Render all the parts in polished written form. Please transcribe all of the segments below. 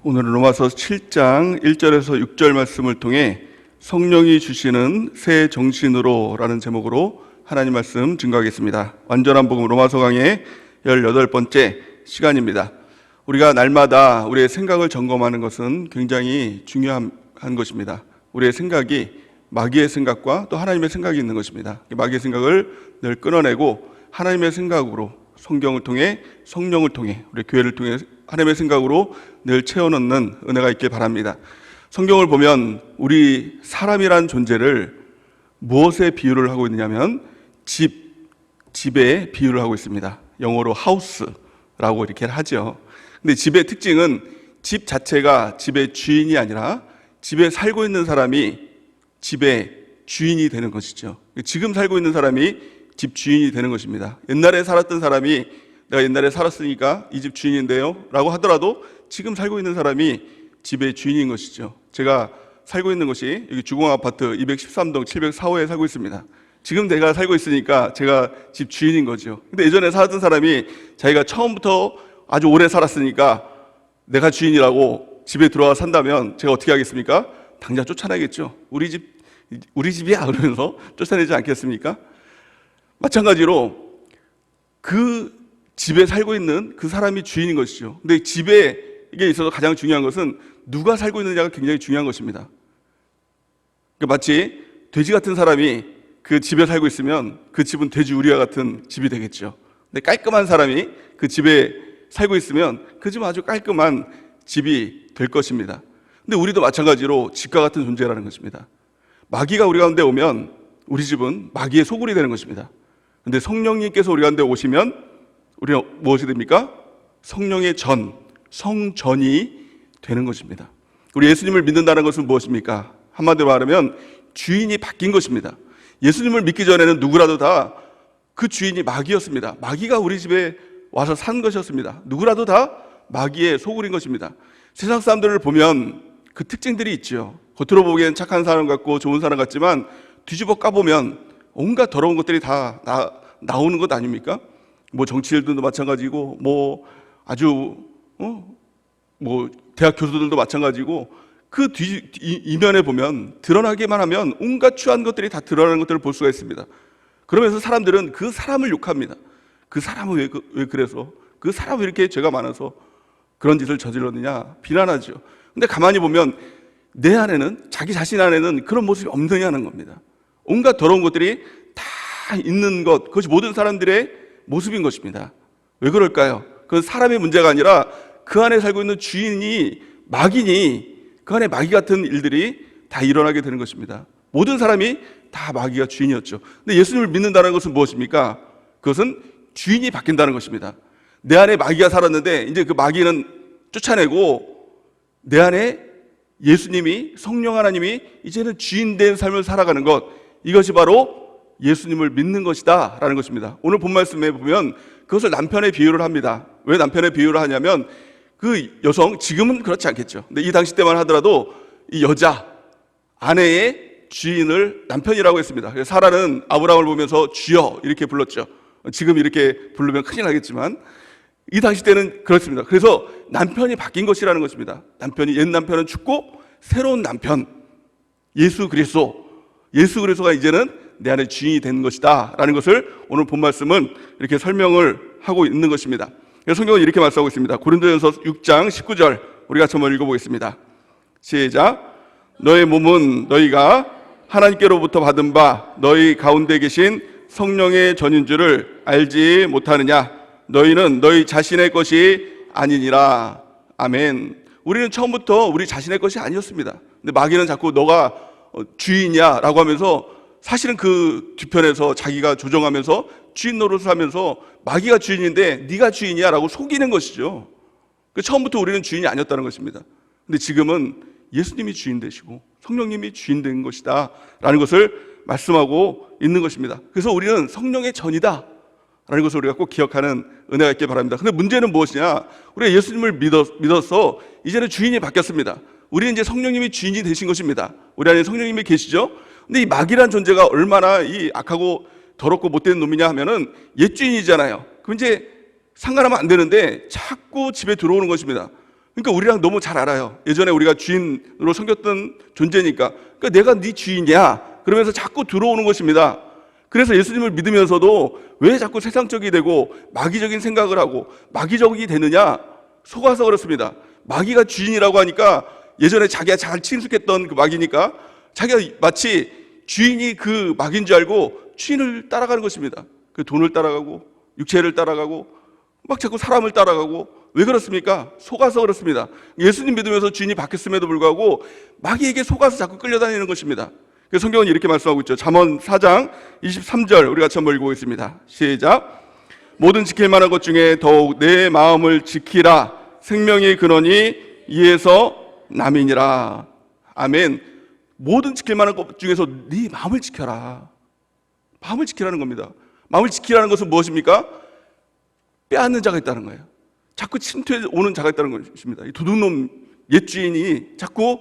오늘은 로마서 7장 1절에서 6절 말씀을 통해 성령이 주시는 새 정신으로 라는 제목으로 하나님 말씀 증거하겠습니다. 완전한 복음 로마서 강의 18번째 시간입니다. 우리가 날마다 우리의 생각을 점검하는 것은 굉장히 중요한 것입니다. 우리의 생각이 마귀의 생각과 또 하나님의 생각이 있는 것입니다. 마귀의 생각을 늘 끊어내고 하나님의 생각으로 성경을 통해 성령을 통해 우리 교회를 통해 하나님의 생각으로 늘 채워넣는 은혜가 있길 바랍니다. 성경을 보면 우리 사람이란 존재를 무엇에 비유를 하고 있느냐면 집에 비유를 하고 있습니다. 영어로 house라고 이렇게 하죠. 근데 집의 특징은 집 자체가 집의 주인이 아니라 집에 살고 있는 사람이 집의 주인이 되는 것이죠. 지금 살고 있는 사람이 집 주인이 되는 것입니다. 옛날에 살았던 사람이 내가 옛날에 살았으니까 이 집 주인인데요 라고 하더라도 지금 살고 있는 사람이 집의 주인인 것이죠. 제가 살고 있는 것이 여기 주공아파트 213동 704호에 살고 있습니다. 지금 내가 살고 있으니까 제가 집 주인인 거죠. 근데 예전에 살았던 사람이 자기가 처음부터 아주 오래 살았으니까 내가 주인이라고 집에 들어와 산다면 제가 어떻게 하겠습니까? 당장 쫓아내겠죠. 우리 집이야 그러면서 쫓아내지 않겠습니까? 마찬가지로 그 집에 살고 있는 그 사람이 주인인 것이죠. 근데 집에 이게 있어서 가장 중요한 것은 누가 살고 있느냐가 굉장히 중요한 것입니다. 그러니까 마치 돼지 같은 사람이 그 집에 살고 있으면 그 집은 돼지 우리와 같은 집이 되겠죠. 근데 깔끔한 사람이 그 집에 살고 있으면 그 집은 아주 깔끔한 집이 될 것입니다. 근데 우리도 마찬가지로 집과 같은 존재라는 것입니다. 마귀가 우리 가운데 오면 우리 집은 마귀의 소굴이 되는 것입니다. 근데 성령님께서 우리 가운데 오시면 우리는 무엇이 됩니까? 성령의 성전이 되는 것입니다. 우리 예수님을 믿는다는 것은 무엇입니까? 한마디로 말하면 주인이 바뀐 것입니다. 예수님을 믿기 전에는 누구라도 다 그 주인이 마귀였습니다. 마귀가 우리 집에 와서 산 것이었습니다. 누구라도 다 마귀의 소굴인 것입니다. 세상 사람들을 보면 그 특징들이 있죠. 겉으로 보기엔 착한 사람 같고 좋은 사람 같지만 뒤집어 까보면 온갖 더러운 것들이 다 나오는 것 아닙니까? 뭐 정치인들도 마찬가지고 대학 교수들도 마찬가지고 그 이면에 보면 드러나기만 하면 온갖 추한 것들이 다 드러나는 것들을 볼 수가 있습니다. 그러면서 사람들은 그 사람을 욕합니다. 그 사람은 왜 그래서 그 사람은 이렇게 죄가 많아서 그런 짓을 저질렀느냐 비난하죠. 근데 가만히 보면 내 안에는 자기 자신 안에는 그런 모습이 없느냐는 겁니다. 온갖 더러운 것들이 다 있는 것, 그것이 모든 사람들의 모습인 것입니다. 왜 그럴까요? 그건 사람의 문제가 아니라 그 안에 살고 있는 주인이 마귀니 그 안에 마귀 같은 일들이 다 일어나게 되는 것입니다. 모든 사람이 다 마귀가 주인이었죠. 근데 예수님을 믿는다는 것은 무엇입니까? 그것은 주인이 바뀐다는 것입니다. 내 안에 마귀가 살았는데 이제 그 마귀는 쫓아내고 내 안에 예수님이 성령 하나님이 이제는 주인된 삶을 살아가는 것, 이것이 바로 예수님을 믿는 것이다 라는 것입니다. 오늘 본 말씀에 보면 그것을 남편의 비유를 합니다. 왜 남편의 비유를 하냐면 그 여성, 지금은 그렇지 않겠죠. 근데 이 당시 때만 하더라도 이 여자, 아내의 주인을 남편이라고 했습니다. 그래서 사라는 아브라함을 보면서 주여 이렇게 불렀죠. 지금 이렇게 부르면 큰일 나겠지만 이 당시 때는 그렇습니다. 그래서 남편이 바뀐 것이라는 것입니다. 옛 남편은 죽고 새로운 남편 예수 그리스도가 이제는 내 안에 주인이 된 것이다 라는 것을 오늘 본 말씀은 이렇게 설명을 하고 있는 것입니다. 성경은 이렇게 말씀하고 있습니다. 고린도전서 6장 19절 우리 같이 한번 읽어보겠습니다. 시작. 너의 몸은 너희가 하나님께로부터 받은 바 너희 가운데 계신 성령의 전인 줄을 알지 못하느냐? 너희는 너희 자신의 것이 아니니라. 아멘. 우리는 처음부터 우리 자신의 것이 아니었습니다. 근데 마귀는 자꾸 너가 주인이야 라고 하면서 사실은 그 뒤편에서 자기가 조정하면서 주인 노릇을 하면서 마귀가 주인인데 네가 주인이야 라고 속이는 것이죠. 처음부터 우리는 주인이 아니었다는 것입니다. 근데 지금은 예수님이 주인 되시고 성령님이 주인 된 것이다 라는 것을 말씀하고 있는 것입니다. 그래서 우리는 성령의 전이다 라는 것을 우리가 꼭 기억하는 은혜가 있길 바랍니다. 근데 문제는 무엇이냐? 우리가 예수님을 믿어서 이제는 주인이 바뀌었습니다. 우리는 이제 성령님이 주인이 되신 것입니다. 우리 안에 성령님이 계시죠? 근데 이 마귀란 존재가 얼마나 이 악하고 더럽고 못된 놈이냐 하면은 옛 주인이잖아요. 그럼 이제 상관하면 안 되는데 자꾸 집에 들어오는 것입니다. 그러니까 우리랑 너무 잘 알아요. 예전에 우리가 주인으로 섬겼던 존재니까. 그러니까 내가 네 주인이야 그러면서 자꾸 들어오는 것입니다. 그래서 예수님을 믿으면서도 왜 자꾸 세상적이 되고 마귀적인 생각을 하고 마귀적이 되느냐? 속아서 그렇습니다. 마귀가 주인이라고 하니까 예전에 자기가 잘 친숙했던 그 마귀니까 자기가 마치 주인이 그 마귀인 줄 알고 주인을 따라가는 것입니다. 그 돈을 따라가고 육체를 따라가고 막 자꾸 사람을 따라가고. 왜 그렇습니까? 속아서 그렇습니다. 예수님 믿으면서 주인이 바뀌었음에도 불구하고 마귀에게 속아서 자꾸 끌려다니는 것입니다. 그래서 성경은 이렇게 말씀하고 있죠. 잠언 4장 23절 우리 같이 한번 읽어보겠습니다. 시작. 모든 지킬 만한 것 중에 더욱 내 마음을 지키라. 생명의 근원이 이에서 남이니라. 아멘. 모든 지킬 만한 것 중에서 네 마음을 지켜라. 마음을 지키라는 겁니다. 마음을 지키라는 것은 무엇입니까? 빼앗는 자가 있다는 거예요. 자꾸 침투해 오는 자가 있다는 것입니다. 이 도둑놈 옛 주인이 자꾸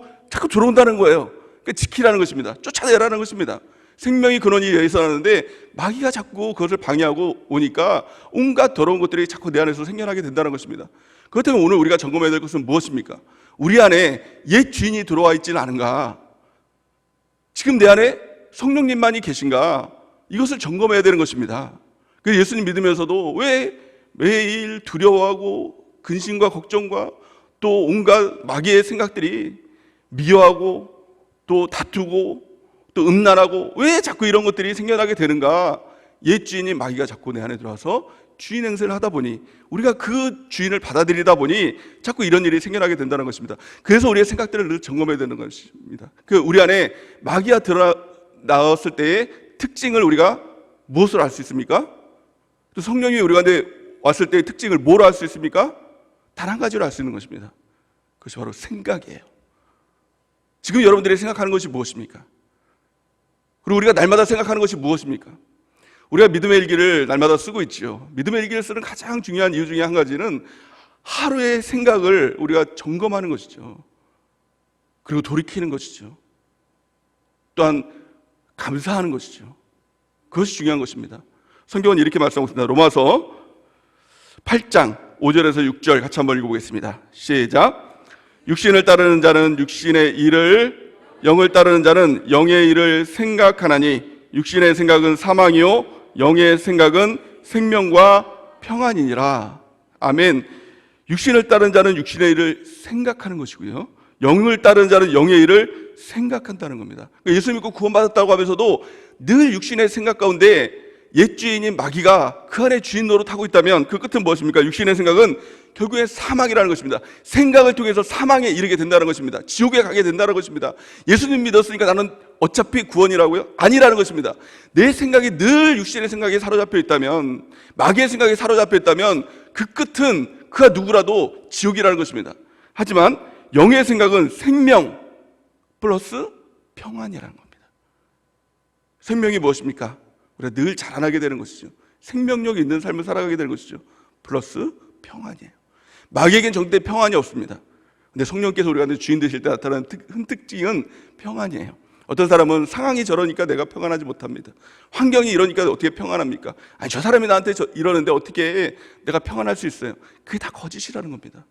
들어온다는 거예요. 그러니까 지키라는 것입니다. 쫓아내라는 것입니다. 생명이 근원이 여기서 나는데 마귀가 자꾸 그것을 방해하고 오니까 온갖 더러운 것들이 자꾸 내 안에서 생겨나게 된다는 것입니다. 그렇다면 오늘 우리가 점검해야 될 것은 무엇입니까? 우리 안에 옛 주인이 들어와 있지는 않은가? 지금 내 안에 성령님만이 계신가? 이것을 점검해야 되는 것입니다. 그래서 예수님 믿으면서도 왜 매일 두려워하고 근심과 걱정과 또 온갖 마귀의 생각들이 미워하고 또 다투고 또 음란하고 왜 자꾸 이런 것들이 생겨나게 되는가? 옛 주인인 마귀가 자꾸 내 안에 들어와서 주인 행세를 하다 보니 우리가 그 주인을 받아들이다 보니 자꾸 이런 일이 생겨나게 된다는 것입니다. 그래서 우리의 생각들을 늘 점검해야 되는 것입니다. 그 우리 안에 마귀가 나왔을 때의 특징을 우리가 무엇으로 알 수 있습니까? 또 성령이 우리 가운데 왔을 때의 특징을 뭐로 알 수 있습니까? 단 한 가지로 알 수 있는 것입니다. 그것이 바로 생각이에요. 지금 여러분들이 생각하는 것이 무엇입니까? 그리고 우리가 날마다 생각하는 것이 무엇입니까? 우리가 믿음의 일기를 날마다 쓰고 있죠. 믿음의 일기를 쓰는 가장 중요한 이유 중에 한 가지는 하루의 생각을 우리가 점검하는 것이죠. 그리고 돌이키는 것이죠. 또한 감사하는 것이죠. 그것이 중요한 것입니다. 성경은 이렇게 말씀하고 있습니다. 로마서 8장 5절에서 6절 같이 한번 읽어보겠습니다. 시작. 육신을 따르는 자는 육신의 일을, 영을 따르는 자는 영의 일을 생각하나니 육신의 생각은 사망이요 영의 생각은 생명과 평안이니라. 아멘. 육신을 따르는 자는 육신의 일을 생각하는 것이고요, 영을 따르는 자는 영의 일을 생각한다는 겁니다. 예수 믿고 구원받았다고 하면서도 늘 육신의 생각 가운데 옛 주인인 마귀가 그 안에 주인 노릇하고 있다면 그 끝은 무엇입니까? 육신의 생각은 결국에 사망이라는 것입니다. 생각을 통해서 사망에 이르게 된다는 것입니다. 지옥에 가게 된다는 것입니다. 예수님 믿었으니까 나는 어차피 구원이라고요? 아니라는 것입니다. 내 생각이 늘 육신의 생각에 사로잡혀 있다면, 마귀의 생각에 사로잡혀 있다면 그 끝은 그가 누구라도 지옥이라는 것입니다. 하지만 영의 생각은 생명 플러스 평안이라는 겁니다. 생명이 무엇입니까? 우리가 늘 자라나게 되는 것이죠. 생명력 있는 삶을 살아가게 되는 것이죠. 플러스 평안이에요. 마귀에겐 절대 평안이 없습니다. 근데 성령께서 우리가 주인 되실 때 나타나는 특징은 평안이에요. 어떤 사람은 상황이 저러니까 내가 평안하지 못합니다. 환경이 이러니까 어떻게 평안합니까? 아니, 저 사람이 나한테 이러는데 어떻게 내가 평안할 수 있어요? 그게 다 거짓이라는 겁니다.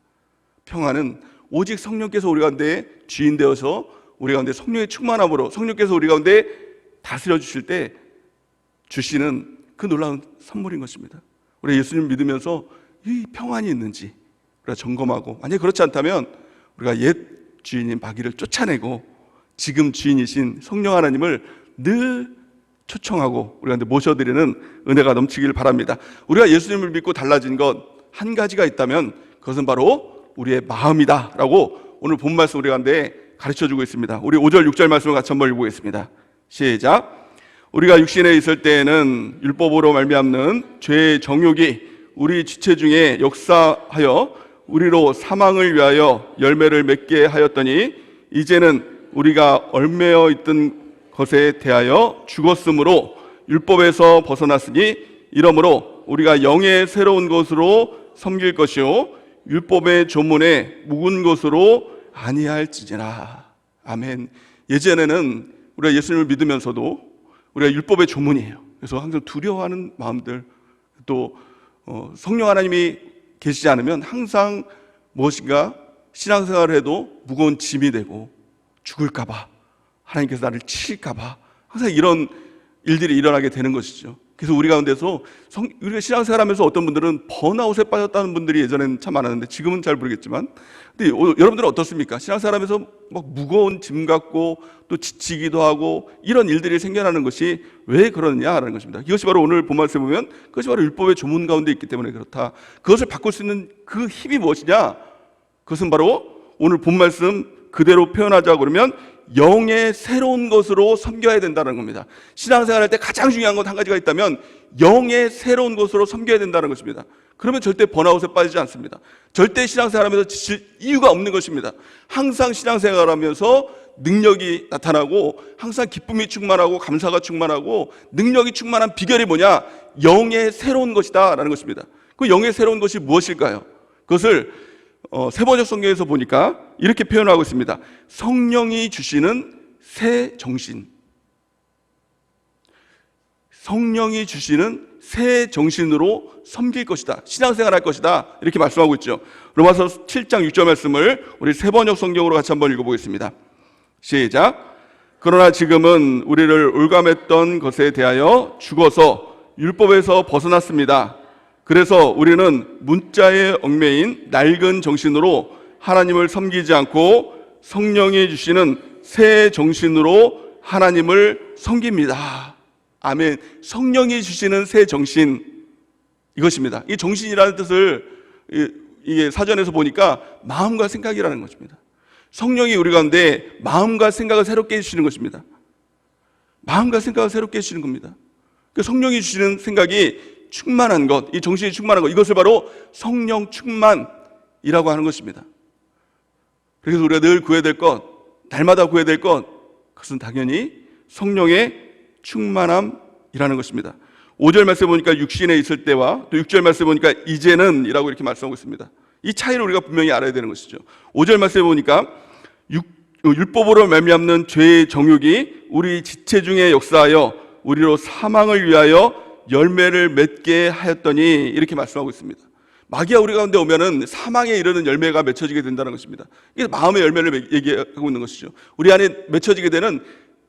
평안은 오직 성령께서 우리 가운데 주인 되어서 우리 가운데 성령의 충만함으로 성령께서 우리 가운데 다스려 주실 때 주시는 그 놀라운 선물인 것입니다. 우리 예수님 믿으면서 이 평안이 있는지 우리가 점검하고, 만약에 그렇지 않다면 우리가 옛 주인인 마귀를 쫓아내고 지금 주인이신 성령 하나님을 늘 초청하고 우리가 모셔드리는 은혜가 넘치길 바랍니다. 우리가 예수님을 믿고 달라진 것 한 가지가 있다면 그것은 바로 우리의 마음이다 라고 오늘 본 말씀 우리 가운데 가르쳐주고 있습니다. 우리 5절 6절 말씀을 같이 한번 읽어보겠습니다. 시작. 우리가 육신에 있을 때에는 율법으로 말미암는 죄의 정욕이 우리 지체 중에 역사하여 우리로 사망을 위하여 열매를 맺게 하였더니 이제는 우리가 얽매여 있던 것에 대하여 죽었으므로 율법에서 벗어났으니 이러므로 우리가 영의 새로운 것으로 섬길 것이요 율법의 조문에 묵은 것으로 아니할지니라. 아멘. 예전에는 우리가 예수님을 믿으면서도 우리가 율법의 조문이에요. 그래서 항상 두려워하는 마음들, 또 성령 하나님이 계시지 않으면 항상 무엇인가 신앙생활을 해도 무거운 짐이 되고 죽을까봐, 하나님께서 나를 치실까봐 항상 이런 일들이 일어나게 되는 것이죠. 그래서 우리 가운데서 우리가 신앙생활하면서 어떤 분들은 번아웃에 빠졌다는 분들이 예전에는 참 많았는데 지금은 잘 모르겠지만, 근데 여러분들은 어떻습니까? 신앙생활하면서 막 무거운 짐 갖고 또 지치기도 하고 이런 일들이 생겨나는 것이 왜 그러느냐라는 것입니다. 이것이 바로 오늘 본 말씀에 보면 그것이 바로 율법의 조문 가운데 있기 때문에 그렇다. 그것을 바꿀 수 있는 그 힘이 무엇이냐? 그것은 바로 오늘 본 말씀 그대로 표현하자고 그러면 영의 새로운 것으로 섬겨야 된다는 겁니다. 신앙생활할 때 가장 중요한 건 한 가지가 있다면 영의 새로운 것으로 섬겨야 된다는 것입니다. 그러면 절대 번아웃에 빠지지 않습니다. 절대 신앙생활하면서 지칠 이유가 없는 것입니다. 항상 신앙생활하면서 능력이 나타나고 항상 기쁨이 충만하고 감사가 충만하고 능력이 충만한 비결이 뭐냐? 영의 새로운 것이다 라는 것입니다. 그 영의 새로운 것이 무엇일까요? 그것을 세번역 성경에서 보니까 이렇게 표현하고 있습니다. 성령이 주시는 새 정신. 성령이 주시는 새 정신으로 섬길 것이다. 신앙생활 할 것이다. 이렇게 말씀하고 있죠. 로마서 7장 6절 말씀을 우리 세번역 성경으로 같이 한번 읽어보겠습니다. 시작. 그러나 지금은 우리를 올감했던 것에 대하여 죽어서 율법에서 벗어났습니다. 그래서 우리는 문자에 얽매인 낡은 정신으로 하나님을 섬기지 않고 성령이 주시는 새 정신으로 하나님을 섬깁니다. 아멘. 성령이 주시는 새 정신, 이것입니다. 이 정신이라는 뜻을 이게 사전에서 보니까 마음과 생각이라는 것입니다. 성령이 우리 가운데 마음과 생각을 새롭게 해주시는 것입니다. 마음과 생각을 새롭게 해주시는 겁니다. 성령이 주시는 생각이 충만한 것, 이 정신이 충만한 것, 이것을 바로 성령 충만이라고 하는 것입니다. 그래서 우리가 늘 구해야 될 것, 날마다 구해야 될 것, 그것은 당연히 성령의 충만함이라는 것입니다. 5절 말씀에 보니까 육신에 있을 때와 또 6절 말씀에 보니까 이제는 이라고 이렇게 말씀하고 있습니다. 이 차이를 우리가 분명히 알아야 되는 것이죠. 5절 말씀에 보니까 율법으로 말미암는 죄의 정욕이 우리 지체 중에 역사하여 우리로 사망을 위하여 열매를 맺게 하였더니 이렇게 말씀하고 있습니다. 마귀가 우리 가운데 오면은 사망에 이르는 열매가 맺혀지게 된다는 것입니다. 이게 마음의 열매를 얘기하고 있는 것이죠. 우리 안에 맺혀지게 되는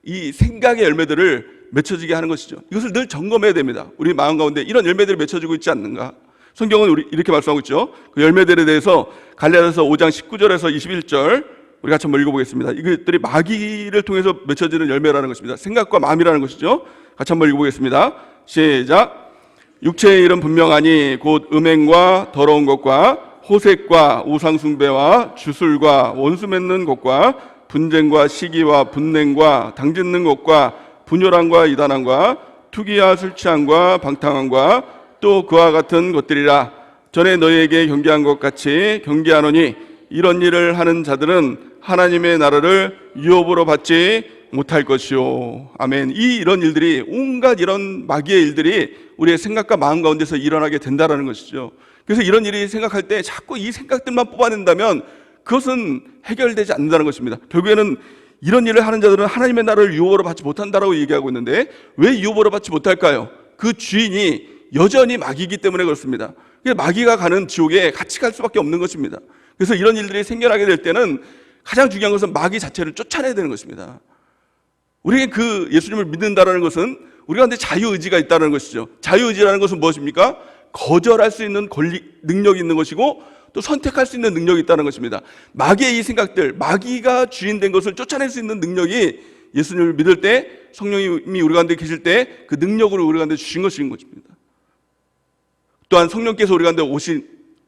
이 생각의 열매들을 맺혀지게 하는 것이죠. 이것을 늘 점검해야 됩니다. 우리 마음 가운데 이런 열매들이 맺혀지고 있지 않는가? 성경은 이렇게 말씀하고 있죠. 그 열매들에 대해서 갈라디아서 5장 19절에서 21절 우리 같이 한번 읽어보겠습니다. 이것들이 마귀를 통해서 맺혀지는 열매라는 것입니다. 생각과 마음이라는 것이죠. 같이 한번 읽어보겠습니다. 시작. 육체의 일은 분명하니 곧 음행과 더러운 것과 호색과 우상숭배와 주술과 원수 맺는 것과 분쟁과 시기와 분냉과 당짓는 것과 분열함과 이단함과 투기와 술취함과 방탕함과 또 그와 같은 것들이라. 전에 너희에게 경계한 것 같이 경계하노니 이런 일을 하는 자들은 하나님의 나라를 유업으로 받지 못할 것이요. 아멘. 이런 일들이, 온갖 이런 마귀의 일들이 우리의 생각과 마음 가운데서 일어나게 된다라는 것이죠. 그래서 이런 일이 생각할 때 자꾸 이 생각들만 뽑아낸다면 그것은 해결되지 않는다는 것입니다. 결국에는 이런 일을 하는 자들은 하나님의 나라를 유업으로 받지 못한다라고 얘기하고 있는데 왜 유업으로 받지 못할까요? 그 주인이 여전히 마귀이기 때문에 그렇습니다. 마귀가 가는 지옥에 같이 갈 수밖에 없는 것입니다. 그래서 이런 일들이 생겨나게 될 때는 가장 중요한 것은 마귀 자체를 쫓아내야 되는 것입니다. 우리에게 그 예수님을 믿는다라는 것은 우리 가운데 자유의지가 있다는 것이죠. 자유의지라는 것은 무엇입니까? 거절할 수 있는 능력이 있는 것이고 또 선택할 수 있는 능력이 있다는 것입니다. 마귀의 이 생각들, 마귀가 주인된 것을 쫓아낼 수 있는 능력이 예수님을 믿을 때, 성령님이 우리 가운데 계실 때 그 능력으로 우리 가운데 주신 것인 것입니다. 또한 성령께서 우리 가운데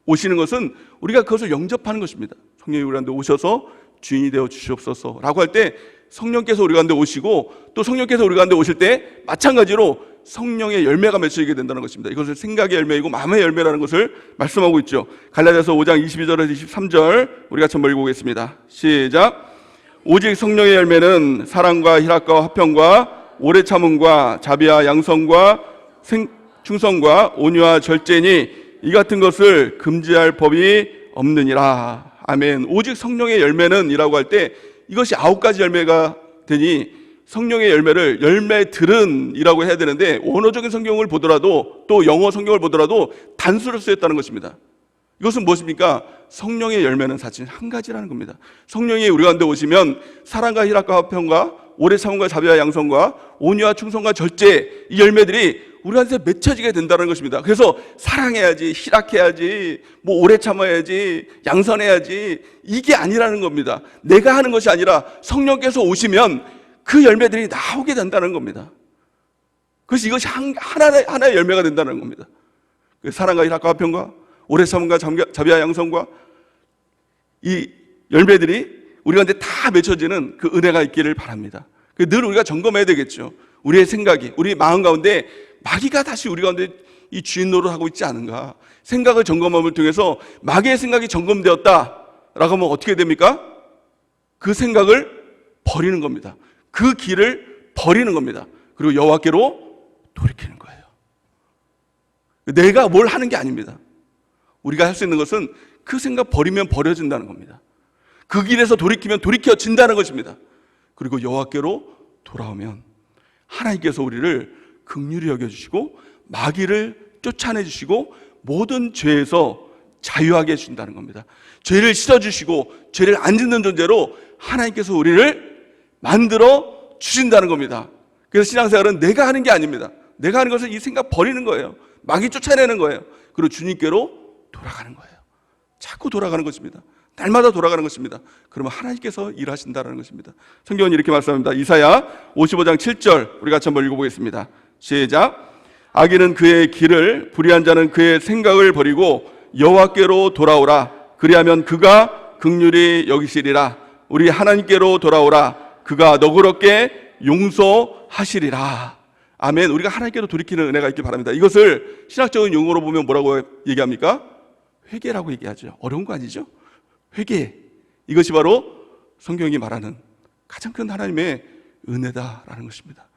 오시는 것은 우리가 그것을 영접하는 것입니다. 성령이 우리 가운데 오셔서 주인이 되어 주시옵소서라고 할 때 성령께서 우리 가운데 오시고 또 성령께서 우리 가운데 오실 때 마찬가지로 성령의 열매가 맺혀지게 된다는 것입니다. 이것을 생각의 열매이고 마음의 열매라는 것을 말씀하고 있죠. 갈라디아서 5장 22절에서 23절 우리 같이 한번 읽어보겠습니다. 시작. 오직 성령의 열매는 사랑과 희락과 화평과 오래 참음과 자비와 양성과 충성과 온유와 절제니 이 같은 것을 금지할 법이 없느니라. 아멘. 오직 성령의 열매는 이라고 할 때 이것이 9가지 열매가 되니 성령의 열매를 열매들은 이라고 해야 되는데 원어적인 성경을 보더라도 또 영어 성경을 보더라도 단수로 쓰였다는 것입니다. 이것은 무엇입니까? 성령의 열매는 사실 한 가지라는 겁니다. 성령이 우리 가운데 오시면 사랑과 희락과 화평과 오래 참음과 자비와 양선과 온유와 충성과 절제, 이 열매들이 우리한테 맺혀지게 된다는 것입니다. 그래서 사랑해야지, 희락해야지, 뭐 오래 참아야지, 양선해야지, 이게 아니라는 겁니다. 내가 하는 것이 아니라 성령께서 오시면 그 열매들이 나오게 된다는 겁니다. 그래서 이것이 하나의 열매가 된다는 겁니다. 사랑과 희락과 화평과 오래 참음과 자비와 양선과 이 열매들이 우리 가운데 다 맺혀지는 그 은혜가 있기를 바랍니다. 늘 우리가 점검해야 되겠죠. 우리의 생각이, 우리 마음 가운데 마귀가 다시 우리 가운데 이 주인 노릇하고 있지 않은가. 생각을 점검함을 통해서 마귀의 생각이 점검되었다라고 하면 어떻게 됩니까? 그 생각을 버리는 겁니다. 그 길을 버리는 겁니다. 그리고 여호와께로 돌이키는 거예요. 내가 뭘 하는 게 아닙니다. 우리가 할 수 있는 것은 그 생각 버리면 버려진다는 겁니다. 그 길에서 돌이키면 돌이켜진다는 것입니다. 그리고 여호와께로 돌아오면 하나님께서 우리를 긍휼히 여겨주시고 마귀를 쫓아내주시고 모든 죄에서 자유하게 해주신다는 겁니다. 죄를 씻어주시고 죄를 안 짓는 존재로 하나님께서 우리를 만들어 주신다는 겁니다. 그래서 신앙생활은 내가 하는 게 아닙니다. 내가 하는 것은 이 생각 버리는 거예요. 마귀 쫓아내는 거예요. 그리고 주님께로 돌아가는 거예요. 자꾸 돌아가는 것입니다. 날마다 돌아가는 것입니다. 그러면 하나님께서 일하신다는 것입니다. 성경은 이렇게 말씀합니다. 이사야 55장 7절 우리 같이 한번 읽어보겠습니다. 시작. 악인은 그의 길을, 불의한 자는 그의 생각을 버리고 여호와께로 돌아오라. 그리하면 그가 긍휼히 여기시리라. 우리 하나님께로 돌아오라. 그가 너그럽게 용서하시리라. 아멘. 우리가 하나님께로 돌이키는 은혜가 있길 바랍니다. 이것을 신학적인 용어로 보면 뭐라고 얘기합니까? 회개라고 얘기하죠. 어려운 거 아니죠? 회개, 이것이 바로 성경이 말하는 가장 큰 하나님의 은혜다라는 것입니다.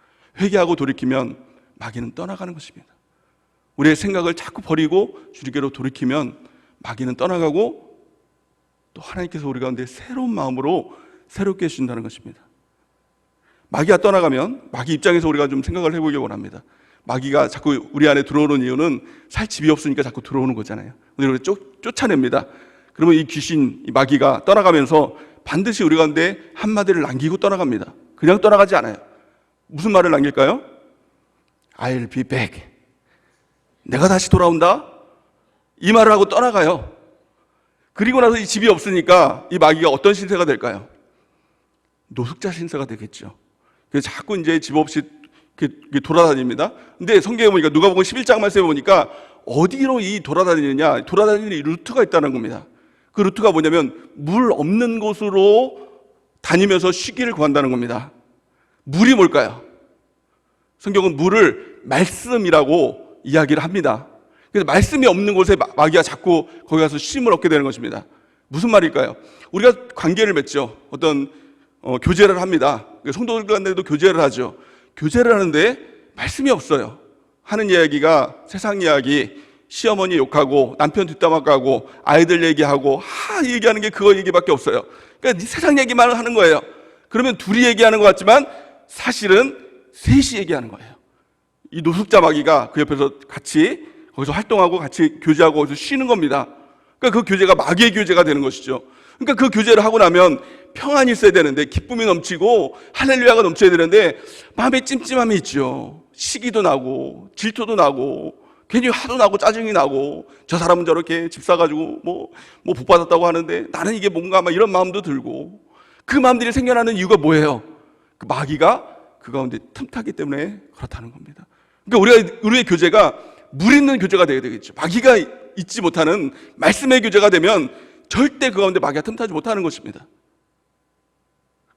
회개하고 돌이키면 마귀는 떠나가는 것입니다. 우리의 생각을 자꾸 버리고 주님께로 돌이키면 마귀는 떠나가고 또 하나님께서 우리 가운데 새로운 마음으로 새롭게 해주신다는 것입니다. 마귀가 떠나가면 마귀 입장에서 우리가 좀 생각을 해보기 원합니다. 마귀가 자꾸 우리 안에 들어오는 이유는 살 집이 없으니까 자꾸 들어오는 거잖아요. 우리를 쫓아냅니다. 그러면 이 귀신, 이 마귀가 떠나가면서 반드시 우리 가운데 한마디를 남기고 떠나갑니다. 그냥 떠나가지 않아요. 무슨 말을 남길까요? I'll be back. 내가 다시 돌아온다? 이 말을 하고 떠나가요. 그리고 나서 이 집이 없으니까 이 마귀가 어떤 신세가 될까요? 노숙자 신세가 되겠죠. 그래서 자꾸 이제 집 없이 이렇게 돌아다닙니다. 근데 성경에 보니까 누가복음 11장 말씀에 보니까 어디로 이 돌아다니느냐, 돌아다니는 이 루트가 있다는 겁니다. 그 루트가 뭐냐면 물 없는 곳으로 다니면서 쉬기를 구한다는 겁니다. 물이 뭘까요? 성경은 물을 말씀이라고 이야기를 합니다. 그래서 말씀이 없는 곳에 마귀가 자꾸 거기 가서 쉼을 얻게 되는 것입니다. 무슨 말일까요? 우리가 관계를 맺죠. 어떤 교제를 합니다. 성도들 간에도 교제를 하죠. 교제를 하는데 말씀이 없어요. 하는 이야기가 세상 이야기, 시어머니 욕하고 남편 뒷담화 까고 아이들 얘기하고 얘기하는 게 그거 얘기밖에 없어요. 그러니까 세상 얘기만 하는 거예요. 그러면 둘이 얘기하는 것 같지만 사실은 셋이 얘기하는 거예요. 이 노숙자 마귀가 그 옆에서 같이 거기서 활동하고 같이 교제하고 거기서 쉬는 겁니다. 그러니까 그 교제가 마귀의 교제가 되는 것이죠. 그러니까 그 교제를 하고 나면 평안이 있어야 되는데, 기쁨이 넘치고 할렐루야가 넘쳐야 되는데 마음에 찜찜함이 있죠. 시기도 나고 질투도 나고 괜히 화도 나고 짜증이 나고, 저 사람은 저렇게 집 사가지고 뭐 복 받았다고 하는데 나는 이게 뭔가 막 이런 마음도 들고, 그 마음들이 생겨나는 이유가 뭐예요? 그 마귀가 그 가운데 틈타기 때문에 그렇다는 겁니다. 그러니까 우리의 교제가 물 있는 교제가 되어야 되겠죠. 마귀가 잊지 못하는 말씀의 교제가 되면 절대 그 가운데 마귀가 틈타지 못하는 것입니다.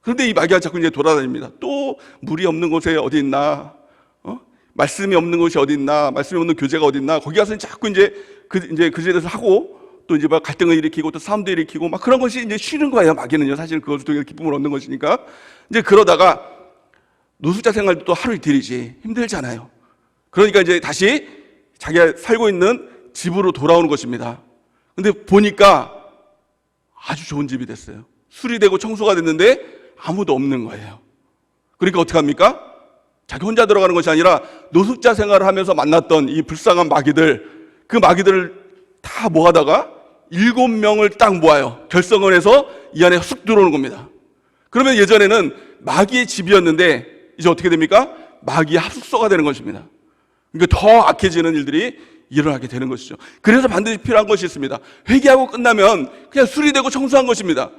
그런데 이 마귀가 자꾸 이제 돌아다닙니다. 또 물이 없는 곳에 어디 있나? 말씀이 없는 곳이 어디 있나? 말씀이 없는 교제가 어디 있나? 거기 가서 자꾸 이제 그 제에서 하고, 또 이제 막 갈등을 일으키고 또 싸움도 일으키고 막 그런 것이 이제 쉬는 거예요. 마귀는요. 사실은 그것을 통해 기쁨을 얻는 것이니까. 이제 그러다가 노숙자 생활도 또 하루 이틀이지 힘들잖아요. 그러니까 이제 다시 자기가 살고 있는 집으로 돌아오는 것입니다. 근데 보니까 아주 좋은 집이 됐어요. 수리되고 청소가 됐는데 아무도 없는 거예요. 그러니까 어떻게 합니까? 자기 혼자 들어가는 것이 아니라 노숙자 생활을 하면서 만났던 이 불쌍한 마귀들, 그 마귀들을 다 모아다가 7명을 딱 모아요. 결성을 해서 이 안에 쑥 들어오는 겁니다. 그러면 예전에는 마귀의 집이었는데 이제 어떻게 됩니까? 마귀의 합숙소가 되는 것입니다. 그러니까 더 악해지는 일들이 일어나게 되는 것이죠. 그래서 반드시 필요한 것이 있습니다. 회개하고 끝나면 그냥 수리되고 청소한 것입니다.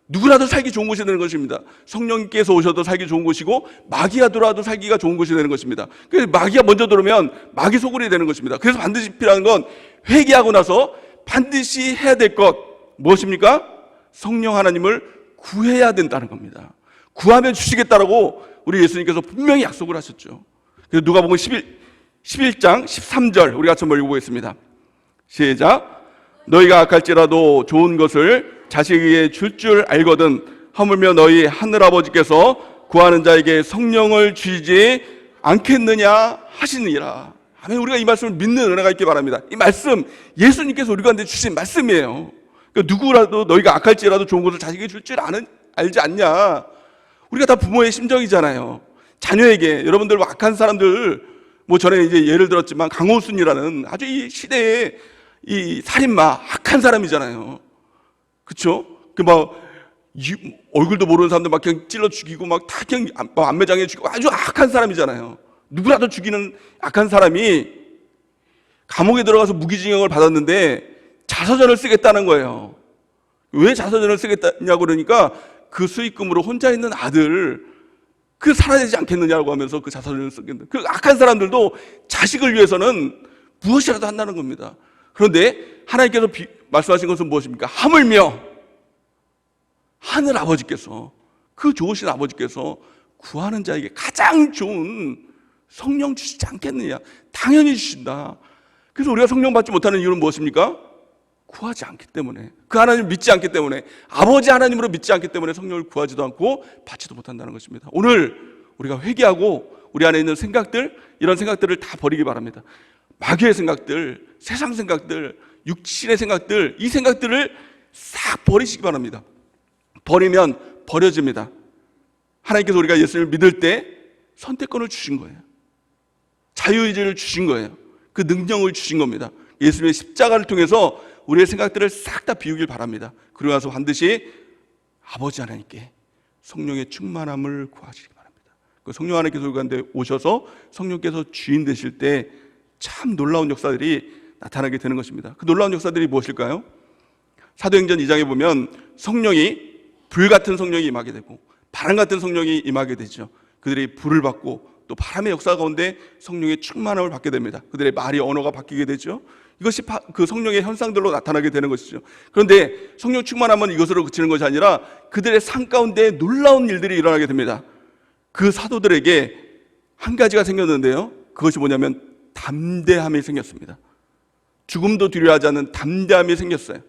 누구라도 살기 좋은 곳이 되는 것입니다. 성령께서 오셔도 살기 좋은 곳이고 마귀가 들어와도 살기가 좋은 곳이 되는 것입니다. 그래서 마귀가 먼저 들어오면 마귀 소굴이 되는 것입니다. 그래서 반드시 필요한 건 회개하고 나서 반드시 해야 될 것 무엇입니까? 성령 하나님을 구해야 된다는 겁니다. 구하면 주시겠다라고 우리 예수님께서 분명히 약속을 하셨죠. 그래서 누가복음 11장 13절 우리 같이 한번 읽어보겠습니다. 시작. 너희가 악할지라도 좋은 것을 자식에게 줄 알거든 하물며 너희 하늘아버지께서 구하는 자에게 성령을 주시지 않겠느냐 하시느니라. 아멘. 우리가 이 말씀을 믿는 은혜가 있기 바랍니다. 이 말씀 예수님께서 우리 가운데 주신 말씀이에요. 그러니까 누구라도 너희가 악할지라도 좋은 것을 자식에게 줄 알지 않냐. 우리가 다 부모의 심정이잖아요. 자녀에게 여러분들 악한 사람들 전에 이제 예를 들었지만 강호순이라는 아주 이 시대의 이 살인마 악한 사람이잖아요. 그렇죠? 얼굴도 모르는 사람들 막 그냥 찔러 죽이고 막 다 그냥 안매장해 죽이고 아주 악한 사람이잖아요. 누구라도 죽이는 악한 사람이 감옥에 들어가서 무기징역을 받았는데 자서전을 쓰겠다는 거예요. 왜 자서전을 쓰겠다냐고 그러니까 그 수익금으로 혼자 있는 아들 살아야지 않겠느냐고 하면서 그 자서전을 쓰겠는데 그 악한 사람들도 자식을 위해서는 무엇이라도 한다는 겁니다. 그런데 하나님께서 말씀하신 것은 무엇입니까? 하물며 하늘 아버지께서 그 좋으신 아버지께서 구하는 자에게 가장 좋은 성령 주시지 않겠느냐. 당연히 주신다. 그래서 우리가 성령 받지 못하는 이유는 무엇입니까? 구하지 않기 때문에, 그 하나님을 믿지 않기 때문에, 아버지 하나님으로 믿지 않기 때문에 성령을 구하지도 않고 받지도 못한다는 것입니다. 오늘 우리가 회개하고 우리 안에 있는 생각들, 이런 생각들을 다 버리기 바랍니다. 마귀의 생각들, 세상 생각들, 육신의 생각들, 이 생각들을 싹 버리시기 바랍니다. 버리면 버려집니다. 하나님께서 우리가 예수님을 믿을 때 선택권을 주신 거예요. 자유의지를 주신 거예요. 그 능력을 주신 겁니다. 예수님의 십자가를 통해서 우리의 생각들을 싹 다 비우길 바랍니다. 그러고 나서 반드시 아버지 하나님께 성령의 충만함을 구하시기 바랍니다. 그 성령 하나님께서 우리 가운데 오셔서 성령께서 주인 되실 때 참 놀라운 역사들이 나타나게 되는 것입니다. 그 놀라운 역사들이 무엇일까요? 사도행전 2장에 보면 성령이 불같은 성령이 임하게 되고 바람 같은 성령이 임하게 되죠. 그들이 불을 받고 또 바람의 역사 가운데 성령의 충만함을 받게 됩니다. 그들의 말이 언어가 바뀌게 되죠. 이것이 그 성령의 현상들로 나타나게 되는 것이죠. 그런데 성령 충만함은 이것으로 그치는 것이 아니라 그들의 삶 가운데 놀라운 일들이 일어나게 됩니다. 그 사도들에게 한 가지가 생겼는데요. 그것이 뭐냐면 담대함이 생겼습니다. 죽음도 두려워하지 않는 담대함이 생겼어요.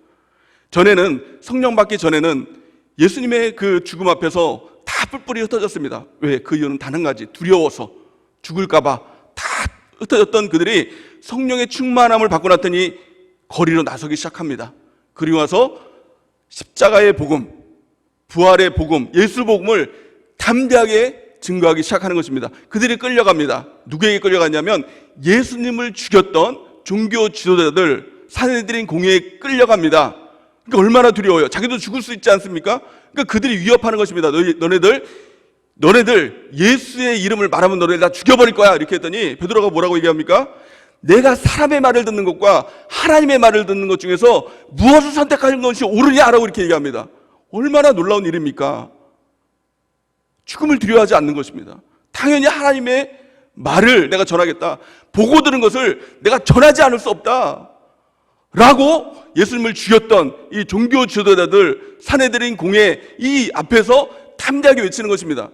전에는, 성령 받기 전에는 예수님의 그 죽음 앞에서 다 뿔뿔이 흩어졌습니다. 왜? 그 이유는 단 한 가지, 두려워서 죽을까봐 다 흩어졌던 그들이 성령의 충만함을 받고 났더니 거리로 나서기 시작합니다. 그리고 와서 십자가의 복음, 부활의 복음, 예수 복음을 담대하게 증거하기 시작하는 것입니다. 그들이 끌려갑니다. 누구에게 끌려갔냐면 예수님을 죽였던 종교 지도자들, 사내들인 공회에 끌려갑니다. 그러니까 얼마나 두려워요. 자기도 죽을 수 있지 않습니까? 그러니까 그들이 위협하는 것입니다. 너네들 예수의 이름을 말하면 너네들 다 죽여버릴 거야. 이렇게 했더니 베드로가 뭐라고 얘기합니까? 내가 사람의 말을 듣는 것과 하나님의 말을 듣는 것 중에서 무엇을 선택하는 것이 옳으냐라고 이렇게 얘기합니다. 얼마나 놀라운 일입니까? 죽음을 두려워하지 않는 것입니다. 당연히 하나님의 말을 내가 전하겠다. 보고 들은 것을 내가 전하지 않을 수 없다. 라고 예수님을 죽였던 이 종교 지도자들, 사내들인 공회 이 앞에서 담대하게 외치는 것입니다.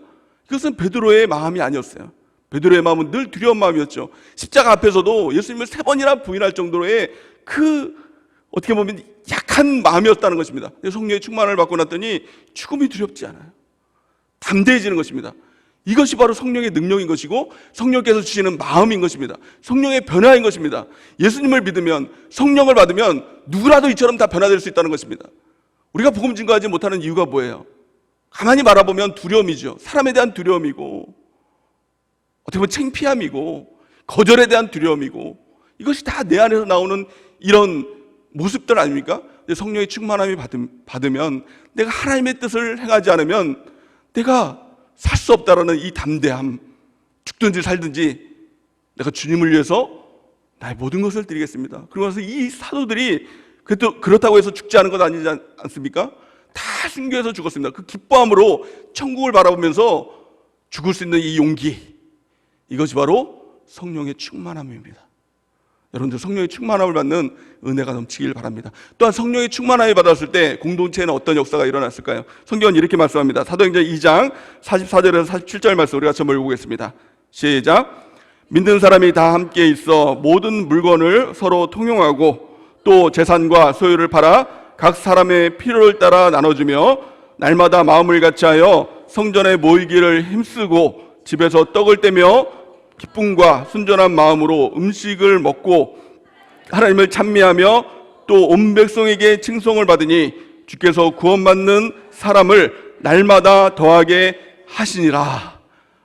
그것은 베드로의 마음이 아니었어요. 베드로의 마음은 늘 두려운 마음이었죠. 십자가 앞에서도 예수님을 3번이나 부인할 정도로의 어떻게 보면 약한 마음이었다는 것입니다. 성령의 충만을 받고 났더니 죽음이 두렵지 않아요. 담대해지는 것입니다. 이것이 바로 성령의 능력인 것이고 성령께서 주시는 마음인 것입니다. 성령의 변화인 것입니다. 예수님을 믿으면, 성령을 받으면 누구라도 이처럼 다 변화될 수 있다는 것입니다. 우리가 복음 증거하지 못하는 이유가 뭐예요? 가만히 말아보면 두려움이죠. 사람에 대한 두려움이고, 어떻게 보면 창피함이고, 거절에 대한 두려움이고, 이것이 다 내 안에서 나오는 이런 모습들 아닙니까? 근데 성령의 충만함이 받으면 내가 하나님의 뜻을 행하지 않으면 내가 살 수 없다라는 이 담대함, 죽든지 살든지 내가 주님을 위해서 나의 모든 것을 드리겠습니다. 그러면서 이 사도들이 그렇다고 해서 죽지 않은 것 아니지 않습니까? 다 순교해서 죽었습니다. 그 기뻐함으로 천국을 바라보면서 죽을 수 있는 이 용기, 이것이 바로 성령의 충만함입니다. 여러분들 성령의 충만함을 받는 은혜가 넘치길 바랍니다. 또한 성령의 충만함을 받았을 때 공동체에는 어떤 역사가 일어났을까요? 성경은 이렇게 말씀합니다. 사도행전 2장 44절에서 47절 말씀 우리 같이 한번 읽어보겠습니다. 시작. 믿는 사람이 다 함께 있어 모든 물건을 서로 통용하고 또 재산과 소유를 팔아 각 사람의 필요를 따라 나눠주며 날마다 마음을 같이하여 성전에 모이기를 힘쓰고 집에서 떡을 떼며 기쁨과 순전한 마음으로 음식을 먹고 하나님을 찬미하며 또 온 백성에게 칭송을 받으니 주께서 구원받는 사람을 날마다 더하게 하시니라.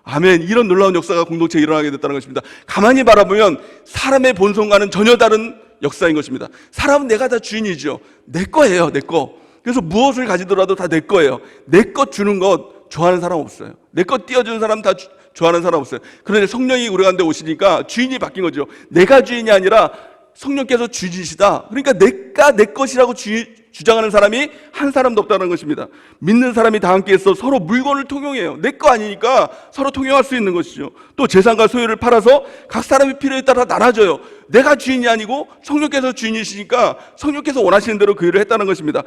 아멘. 이런 놀라운 역사가 공동체에 일어나게 됐다는 것입니다. 가만히 바라보면 사람의 본성과는 전혀 다른 역사인 것입니다. 사람은 내가 다 주인이죠. 내 거예요, 내 거. 그래서 무엇을 가지더라도 다 내 거예요. 내 것 주는 것 좋아하는 사람 없어요. 내 것 띄워주는 사람 다 좋아하는 사람 없어요. 그런데 성령이 우리 가운데 오시니까 주인이 바뀐 거죠. 내가 주인이 아니라 성령께서 주인이시다. 그러니까 내가 내 것이라고 주장하는 사람이 한 사람도 없다는 것입니다. 믿는 사람이 다 함께 해서 서로 물건을 통용해요. 내 거 아니니까 서로 통용할 수 있는 것이죠. 또 재산과 소유를 팔아서 각 사람의 필요에 따라 나눠줘요. 내가 주인이 아니고 성령께서 주인이시니까 성령께서 원하시는 대로 그 일을 했다는 것입니다.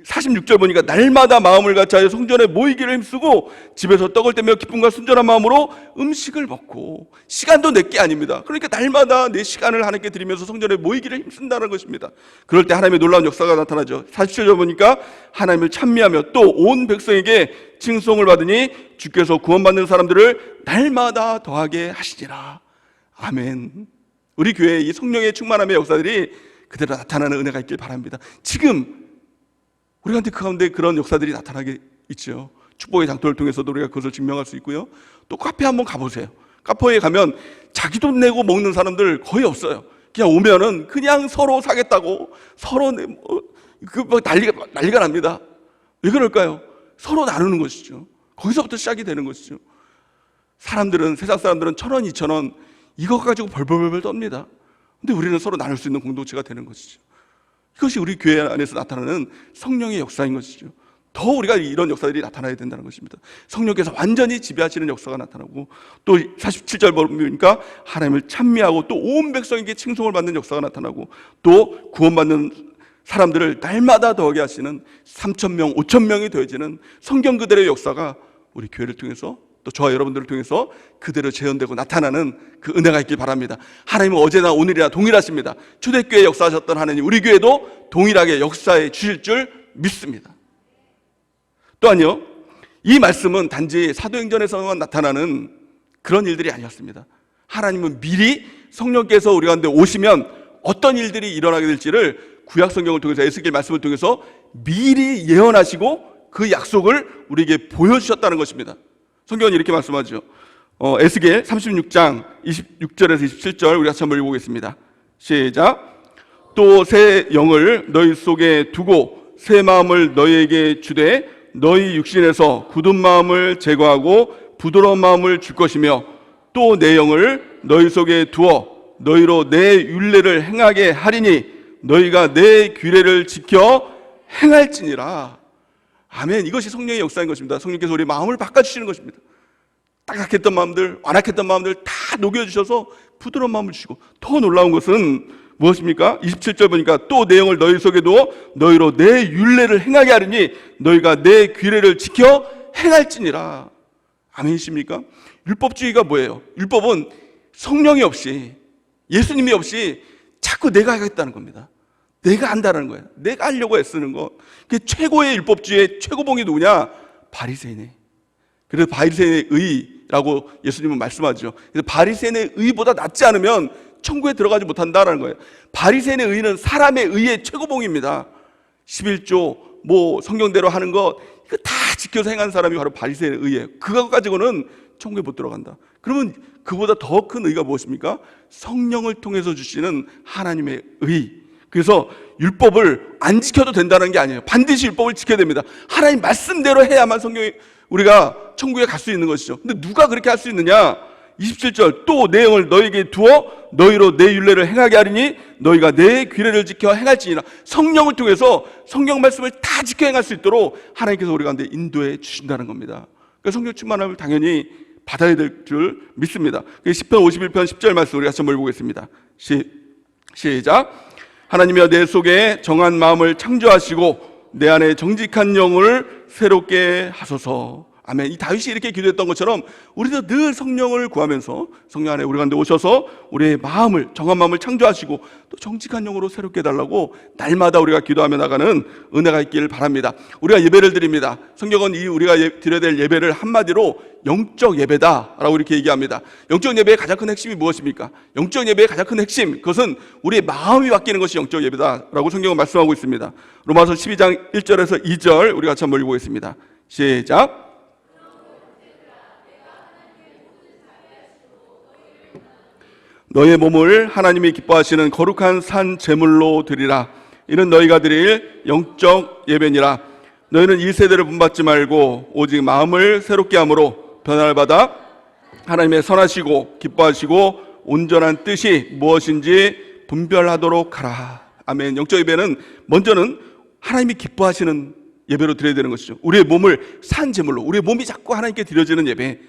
46절 보니까 날마다 마음을 같이하여 성전에 모이기를 힘쓰고 집에서 떡을 떼며 기쁨과 순전한 마음으로 음식을 먹고, 시간도 내게 아닙니다. 그러니까 날마다 내 시간을 하나님께 드리면서 성전에 모이기를 힘쓴다는 것입니다. 그럴 때 하나님의 놀라운 역사가 나타나죠. 47절 보니까 하나님을 찬미하며 또 온 백성에게 칭송을 받으니 주께서 구원받는 사람들을 날마다 더하게 하시니라. 아멘. 우리 교회에 이 성령의 충만함의 역사들이 그대로 나타나는 은혜가 있길 바랍니다. 지금 우리한테 그 가운데 그런 역사들이 나타나게 있죠. 축복의 장터를 통해서도 우리가 그것을 증명할 수 있고요. 또 카페 한번 가보세요. 카페에 가면 자기 돈 내고 먹는 사람들 거의 없어요. 그냥 오면은 그냥 서로 사겠다고 서로 난리가 납니다. 왜 그럴까요? 서로 나누는 것이죠. 거기서부터 시작이 되는 것이죠. 세상 사람들은 1,000원, 2,000원 이거 가지고 벌벌벌 떱니다. 근데 우리는 서로 나눌 수 있는 공동체가 되는 것이죠. 이것이 우리 교회 안에서 나타나는 성령의 역사인 것이죠. 더 우리가 이런 역사들이 나타나야 된다는 것입니다. 성령께서 완전히 지배하시는 역사가 나타나고, 또 47절 보니까 하나님을 찬미하고 또 온 백성에게 칭송을 받는 역사가 나타나고, 또 구원받는 사람들을 날마다 더하게 하시는 3,000명, 5,000명이 더해지는 성경 그대로의 역사가 우리 교회를 통해서 또 저와 여러분들을 통해서 그대로 재현되고 나타나는 그 은혜가 있길 바랍니다. 하나님은 어제나 오늘이나 동일하십니다. 초대교회 역사하셨던 하나님, 우리 교회도 동일하게 역사해 주실 줄 믿습니다. 또한요, 이 말씀은 단지 사도행전에서만 나타나는 그런 일들이 아니었습니다. 하나님은 미리 성령께서 우리 가운데 오시면 어떤 일들이 일어나게 될지를 구약 성경을 통해서, 에스겔 말씀을 통해서 미리 예언하시고 그 약속을 우리에게 보여주셨다는 것입니다. 성경은 이렇게 말씀하죠. 에스겔 36장 26절에서 27절 우리 같이 한번 읽어보겠습니다. 시작. 또 새 영을 너희 속에 두고 새 마음을 너희에게 주되 너희 육신에서 굳은 마음을 제거하고 부드러운 마음을 줄 것이며 또 내 영을 너희 속에 두어 너희로 내 율례를 행하게 하리니 너희가 내 규례를 지켜 행할지니라. 아멘. 이것이 성령의 역사인 것입니다. 성령께서 우리 마음을 바꿔주시는 것입니다. 딱딱했던 마음들, 완악했던 마음들 다 녹여주셔서 부드러운 마음을 주시고, 더 놀라운 것은 무엇입니까? 27절 보니까 또 내 영을 너희 속에 두어 너희로 내 율례를 행하게 하리니 너희가 내 규례를 지켜 행할지니라. 아멘이십니까? 율법주의가 뭐예요? 율법은 성령이 없이, 예수님이 없이 자꾸 내가 하겠다는 겁니다. 내가 한다는 거예요. 내가 하려고 애쓰는 것. 그 최고의 율법주의의 최고봉이 누구냐? 바리새인의. 그래서 바리새인의 의라고 예수님은 말씀하죠. 그래서 바리새인의 의보다 낫지 않으면 천국에 들어가지 못한다라는 거예요. 바리새인의 의는 사람의 의의 최고봉입니다. 11조 뭐 성경대로 하는 것 이거 다 지켜서 행한 사람이 바로 바리새인의 의예요. 그거 가지고는 천국에 못 들어간다. 그러면 그보다 더 큰 의가 무엇입니까? 성령을 통해서 주시는 하나님의 의. 그래서 율법을 안 지켜도 된다는 게 아니에요. 반드시 율법을 지켜야 됩니다. 하나님 말씀대로 해야만 성경이 우리가 천국에 갈 수 있는 것이죠. 근데 누가 그렇게 할 수 있느냐? 27절, 또 내 영을 너에게 두어 너희로 내 율례를 행하게 하리니 너희가 내 규례를 지켜 행할지니라. 성령을 통해서 성경 말씀을 다 지켜 행할 수 있도록 하나님께서 우리 가운데 인도해 주신다는 겁니다. 그러니까 성령 충만함을 당연히 받아야 될 줄 믿습니다. 10편 51편 10절 말씀 우리 같이 한번 보겠습니다. 시작. 하나님이여 내 속에 정한 마음을 창조하시고 내 안에 정직한 영을 새롭게 하소서. 아멘. 이 다윗이 이렇게 기도했던 것처럼 우리도 늘 성령을 구하면서 성령 안에 우리 가운데 오셔서 우리의 마음을, 정한 마음을 창조하시고 또 정직한 영으로 새롭게 해달라고 날마다 우리가 기도하며 나가는 은혜가 있기를 바랍니다. 우리가 예배를 드립니다. 성경은 이 우리가 드려야 될 예배를 한마디로 영적 예배다라고 이렇게 얘기합니다. 영적 예배의 가장 큰 핵심이 무엇입니까? 영적 예배의 가장 큰 핵심, 그것은 우리의 마음이 바뀌는 것이 영적 예배다라고 성경은 말씀하고 있습니다. 로마서 12장 1절에서 2절 우리 같이 한번 읽어보겠습니다. 시작. 너의 몸을 하나님이 기뻐하시는 거룩한 산 제물로 드리라. 이는 너희가 드릴 영적 예배니라. 너희는 이 세대를 본받지 말고 오직 마음을 새롭게 함으로 변화를 받아 하나님의 선하시고 기뻐하시고 온전한 뜻이 무엇인지 분별하도록 하라. 아멘. 영적 예배는 먼저는 하나님이 기뻐하시는 예배로 드려야 되는 것이죠. 우리의 몸을 산 제물로, 우리의 몸이 자꾸 하나님께 드려지는 예배,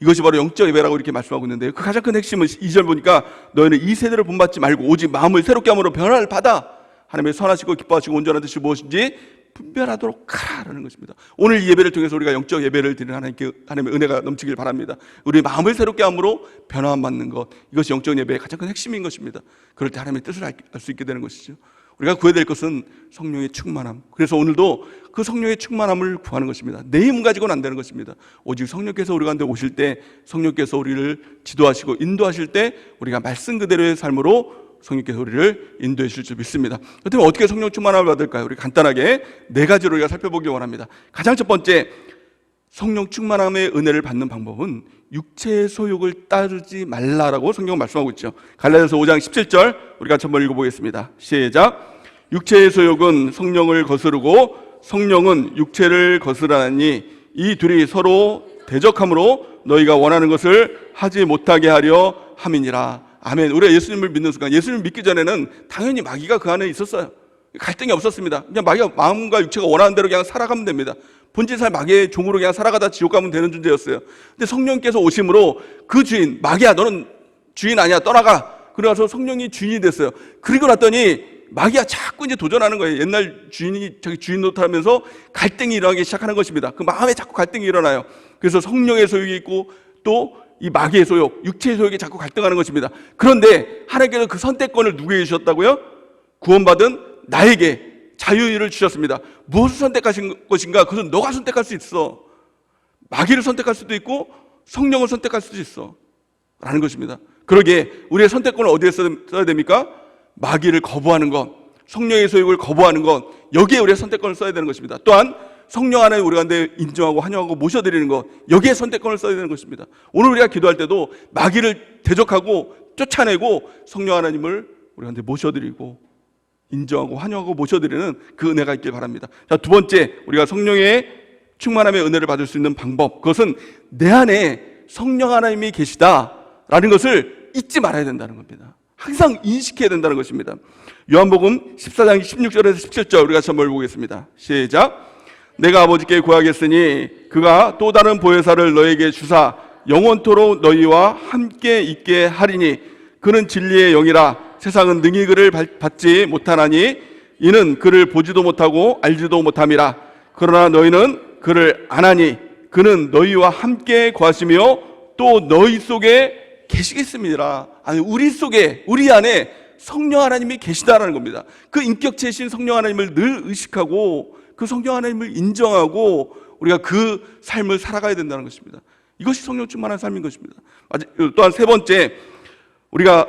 이것이 바로 영적 예배라고 이렇게 말씀하고 있는데요. 그 가장 큰 핵심은 2절 보니까 너희는 이 세대를 본받지 말고 오직 마음을 새롭게 함으로 변화를 받아 하나님의 선하시고 기뻐하시고 온전한 뜻이 무엇인지 분별하도록 하라는 것입니다. 오늘 이 예배를 통해서 우리가 영적 예배를 드리는 하나님의 은혜가 넘치길 바랍니다. 우리의 마음을 새롭게 함으로 변화받는 것, 이것이 영적 예배의 가장 큰 핵심인 것입니다. 그럴 때 하나님의 뜻을 알 수 있게 되는 것이죠. 우리가 구해야 될 것은 성령의 충만함. 그래서 오늘도 그 성령의 충만함을 구하는 것입니다. 내 힘 가지고는 안 되는 것입니다. 오직 성령께서 우리 가운데 오실 때, 성령께서 우리를 지도하시고 인도하실 때 우리가 말씀 그대로의 삶으로 성령께서 우리를 인도해 주실 줄 믿습니다. 그렇다면 어떻게 성령 충만함을 받을까요? 우리 간단하게 4가지로 우리가 살펴보기 원합니다. 가장 첫 번째, 성령 충만함의 은혜를 받는 방법은 육체의 소욕을 따르지 말라라고 성경은 말씀하고 있죠. 갈라디아서 5장 17절 우리 같이 한번 읽어보겠습니다. 시작. 육체의 소욕은 성령을 거스르고 성령은 육체를 거스르나니 이 둘이 서로 대적함으로 너희가 원하는 것을 하지 못하게 하려 함이니라. 아멘. 우리가 예수님을 믿는 순간, 예수님을 믿기 전에는 당연히 마귀가 그 안에 있었어요. 갈등이 없었습니다. 그냥 마귀가 마음과 육체가 원하는 대로 그냥 살아가면 됩니다. 본질상 마귀의 종으로 그냥 살아가다 지옥 가면 되는 존재였어요. 근데 성령께서 오심으로 그 주인, 마귀야 너는 주인 아니야 떠나가. 그래서 성령이 주인이 됐어요. 그리고 났더니 마귀가 자꾸 이제 도전하는 거예요. 옛날 주인이 자기 주인 노릇하면서 갈등이 일어나기 시작하는 것입니다. 그 마음에 자꾸 갈등이 일어나요. 그래서 성령의 소욕이 있고 또 이 마귀의 소욕, 육체의 소욕이 자꾸 갈등하는 것입니다. 그런데 하나님께서 그 선택권을 누구에게 주셨다고요? 구원받은 나에게 자유를 주셨습니다. 무엇을 선택하신 것인가? 그것은 너가 선택할 수 있어. 마귀를 선택할 수도 있고 성령을 선택할 수도 있어 라는 것입니다. 그러기에 우리의 선택권을 어디에 써야 됩니까? 마귀를 거부하는 것, 성령의 소욕을 거부하는 것, 여기에 우리의 선택권을 써야 되는 것입니다. 또한 성령 안에 우리 가운데 인정하고 환영하고 모셔드리는 것, 여기에 선택권을 써야 되는 것입니다. 오늘 우리가 기도할 때도 마귀를 대적하고 쫓아내고 성령 하나님을 우리 가운데 모셔드리고 인정하고 환영하고 모셔드리는 그 은혜가 있길 바랍니다. 자, 두 번째, 우리가 성령의 충만함의 은혜를 받을 수 있는 방법, 그것은 내 안에 성령 하나님이 계시다라는 것을 잊지 말아야 된다는 겁니다. 항상 인식해야 된다는 것입니다. 요한복음 14장 16절에서 17절 우리가 한번 보겠습니다. 시작. 내가 아버지께 구하겠으니 그가 또 다른 보혜사를 너에게 주사 영원토록 너희와 함께 있게 하리니 그는 진리의 영이라 세상은 능히 그를 받지 못하나니 이는 그를 보지도 못하고 알지도 못함이라. 그러나 너희는 그를 아나니 그는 너희와 함께 거하시며 또 너희 속에 계시겠습니다. 아니, 우리 속에, 우리 안에 성령 하나님이 계시다라는 겁니다. 그 인격체이신 성령 하나님을 늘 의식하고 그 성령 하나님을 인정하고 우리가 그 삶을 살아가야 된다는 것입니다. 이것이 성령 충만한 삶인 것입니다. 또한 세 번째, 우리가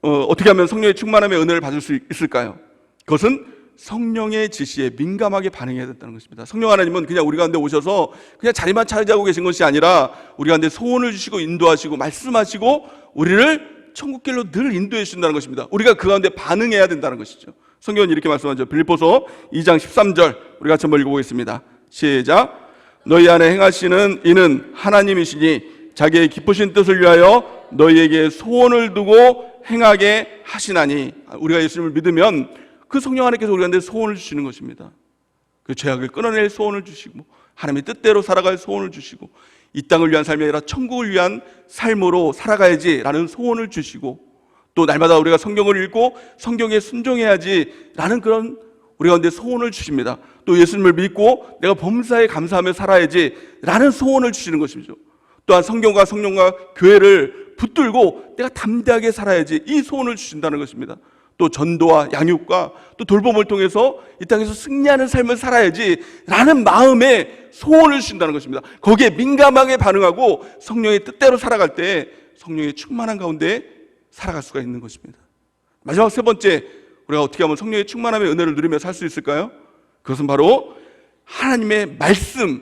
어떻게 하면 성령의 충만함의 은혜를 받을 수 있을까요? 그것은 성령의 지시에 민감하게 반응해야 된다는 것입니다. 성령 하나님은 그냥 우리 가운데 오셔서 그냥 자리만 차지하고 계신 것이 아니라 우리 가운데 소원을 주시고 인도하시고 말씀하시고 우리를 천국길로 늘 인도해 주신다는 것입니다. 우리가 그 가운데 반응해야 된다는 것이죠. 성경은 이렇게 말씀하죠. 빌립보서 2장 13절 우리 같이 한번 읽어보겠습니다. 시작. 너희 안에 행하시는 이는 하나님이시니 자기의 기쁘신 뜻을 위하여 너희에게 소원을 두고 행하게 하시나니. 우리가 예수님을 믿으면 그 성령 하나님께서 우리한테 소원을 주시는 것입니다. 그 죄악을 끊어낼 소원을 주시고 하나님의 뜻대로 살아갈 소원을 주시고 이 땅을 위한 삶이 아니라 천국을 위한 삶으로 살아가야지라는 소원을 주시고 또 날마다 우리가 성경을 읽고 성경에 순종해야지라는 그런 우리 가운데 소원을 주십니다. 또 예수님을 믿고 내가 범사에 감사하며 살아야지라는 소원을 주시는 것이죠. 또한 성경과 성령과 교회를 붙들고 내가 담대하게 살아야지 이 소원을 주신다는 것입니다. 또 전도와 양육과 또 돌봄을 통해서 이 땅에서 승리하는 삶을 살아야지라는 마음의 소원을 주신다는 것입니다. 거기에 민감하게 반응하고 성령의 뜻대로 살아갈 때 성령의 충만한 가운데 살아갈 수가 있는 것입니다. 마지막 세 번째, 우리가 어떻게 하면 성령의 충만함의 은혜를 누리며 살 수 있을까요? 그것은 바로 하나님의 말씀,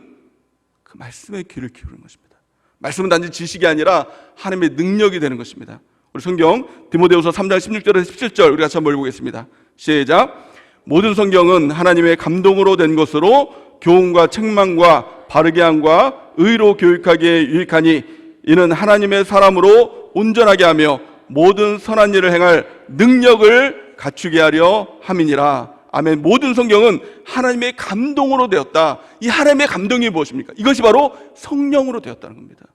그 말씀에 귀를 기울이는 것입니다. 말씀은 단지 지식이 아니라 하나님의 능력이 되는 것입니다. 우리 성경 디모데후서 3장 16절에서 17절 우리 같이 한번 읽어보겠습니다. 시작. 모든 성경은 하나님의 감동으로 된 것으로 교훈과 책망과 바르게 함과 의로 교육하기에 유익하니 이는 하나님의 사람으로 온전하게 하며 모든 선한 일을 행할 능력을 갖추게 하려 함이니라. 아멘. 모든 성경은 하나님의 감동으로 되었다. 이 하나님의 감동이 무엇입니까? 이것이 바로 성령으로 되었다는 겁니다.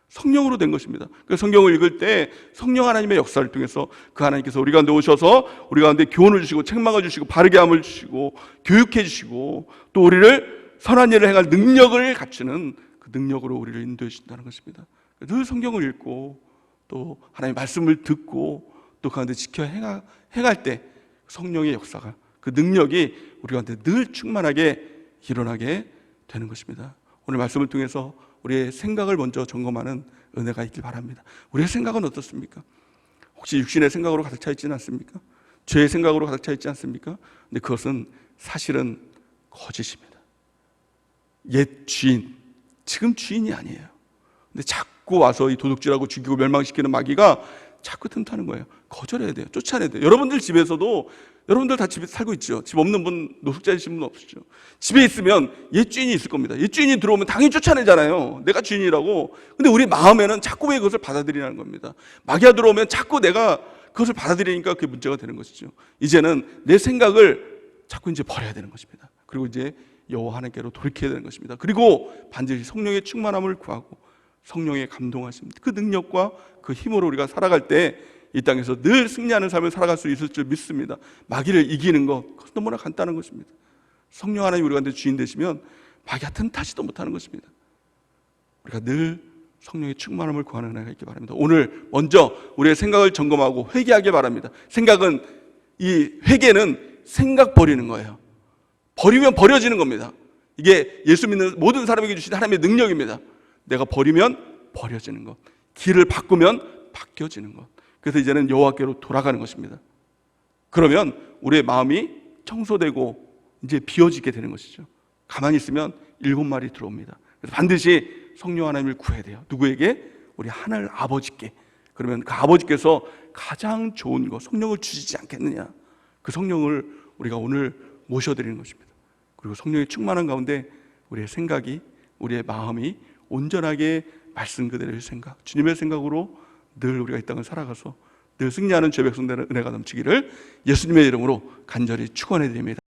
성령으로 된 것입니다. 그 성경을 읽을 때 성령 하나님의 역사를 통해서 그 하나님께서 우리 가운데 오셔서 우리 가운데 교훈을 주시고 책망을 주시고 바르게 함을 주시고 교육해 주시고 또 우리를 선한 일을 행할 능력을 갖추는 그 능력으로 우리를 인도해 주신다는 것입니다. 늘 성경을 읽고 또 하나님의 말씀을 듣고 또 그 가운데 지켜 행할 때 성령의 역사가 그 능력이 우리 가운데 늘 충만하게 일어나게 되는 것입니다. 오늘 말씀을 통해서 우리의 생각을 먼저 점검하는 은혜가 있길 바랍니다. 우리의 생각은 어떻습니까? 혹시 육신의 생각으로 가득 차 있지는 않습니까? 죄의 생각으로 가득 차 있지 않습니까? 근데 그것은 사실은 거짓입니다. 옛 주인, 지금 주인이 아니에요. 근데 자꾸 와서 이 도둑질하고 죽이고 멸망시키는 마귀가 자꾸 틈타는 거예요. 거절해야 돼요. 쫓아내야 돼요. 여러분들 집에서도 여러분들 다 집에 살고 있죠. 집 없는 분, 노숙자이신 분 없으시죠. 집에 있으면 옛 주인이 있을 겁니다. 옛 주인이 들어오면 당연히 쫓아내잖아요. 내가 주인이라고. 근데 우리 마음에는 자꾸 왜 그것을 받아들이라는 겁니다. 마귀가 들어오면 자꾸 내가 그것을 받아들이니까 그게 문제가 되는 것이죠. 이제는 내 생각을 자꾸 이제 버려야 되는 것입니다. 그리고 이제 여호와 하나님께로 돌이켜야 되는 것입니다. 그리고 반드시 성령의 충만함을 구하고 성령의 감동하심, 그 능력과 그 힘으로 우리가 살아갈 때 이 땅에서 늘 승리하는 삶을 살아갈 수 있을 줄 믿습니다. 마귀를 이기는 것, 그것은 너무나 간단한 것입니다. 성령 하나님 우리 가운데 주인 되시면 마귀가 틈타지도 못하는 것입니다. 우리가 늘 성령의 충만함을 구하는 은혜가 있기 바랍니다. 오늘 먼저 우리의 생각을 점검하고 회개하길 바랍니다. 생각은, 이 회개는 생각 버리는 거예요. 버리면 버려지는 겁니다. 이게 예수 믿는 모든 사람에게 주신 하나님의 능력입니다. 내가 버리면 버려지는 것, 길을 바꾸면 바뀌어지는 것. 그래서 이제는 여호와께로 돌아가는 것입니다. 그러면 우리의 마음이 청소되고 이제 비워지게 되는 것이죠. 가만히 있으면 7마리 들어옵니다. 그래서 반드시 성령 하나님을 구해야 돼요. 누구에게? 우리 하늘 아버지께. 그러면 그 아버지께서 가장 좋은 것, 성령을 주시지 않겠느냐. 그 성령을 우리가 오늘 모셔드리는 것입니다. 그리고 성령의 충만한 가운데 우리의 생각이, 우리의 마음이 온전하게 말씀 그대로의 생각, 주님의 생각으로 늘 우리가 이 땅을 살아가서 늘 승리하는 죄 백성들의 은혜가 넘치기를 예수님의 이름으로 간절히 축원해 드립니다.